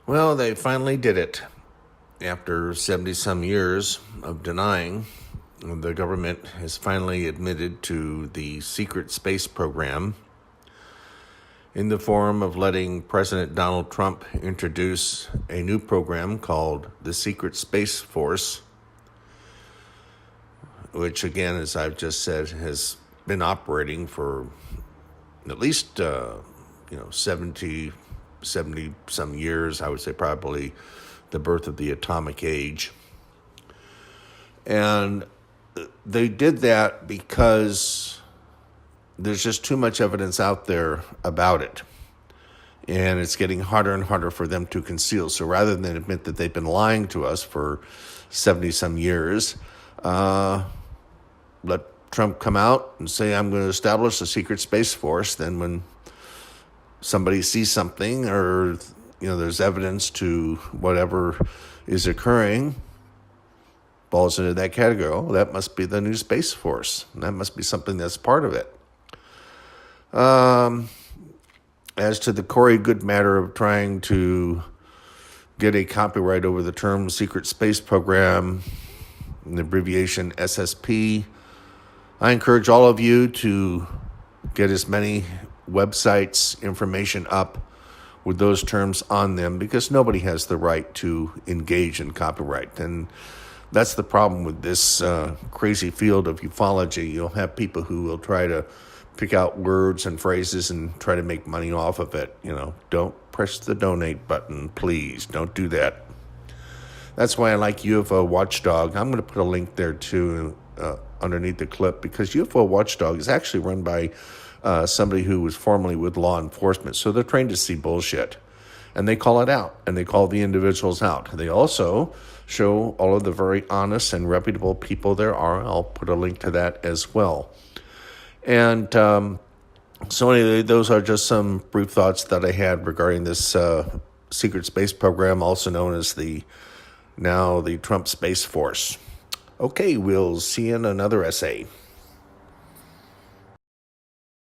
Well, they finally did it. After 70 some years of denying, the government has finally admitted to the secret space program in the form of letting President Donald Trump introduce a new program called the Secret Space Force, which, again, as I've just said, has been operating for at least 70 some years. I would say probably the birth of the atomic age. And they did that because there's just too much evidence out there about it. And it's getting harder and harder for them to conceal. So rather than admit that they've been lying to us for 70 some years, let Trump come out and say, I'm going to establish a secret space force. Then when somebody sees something or there's evidence to whatever is occurring, falls into that category. Oh, that must be the new Space Force. That must be something that's part of it. As to the Corey Good matter of trying to get a copyright over the term Secret Space Program, the abbreviation SSP, I encourage all of you to get as many websites, information up with those terms on them, because nobody has the right to engage in copyright. And that's the problem with this crazy field of ufology. You'll have people who will try to pick out words and phrases and try to make money off of it. Don't press the donate button, please. Don't do that. That's why I like UFO Watchdog. I'm going to put a link there too underneath the clip, because UFO Watchdog is actually run by somebody who was formerly with law enforcement. So they're trained to see bullshit. And they call it out, and they call the individuals out. They also show all of the very honest and reputable people there are. I'll put a link to that as well. And so anyway, those are just some brief thoughts that I had regarding this secret space program, also known as the Trump Space Force. Okay, we'll see you in another essay.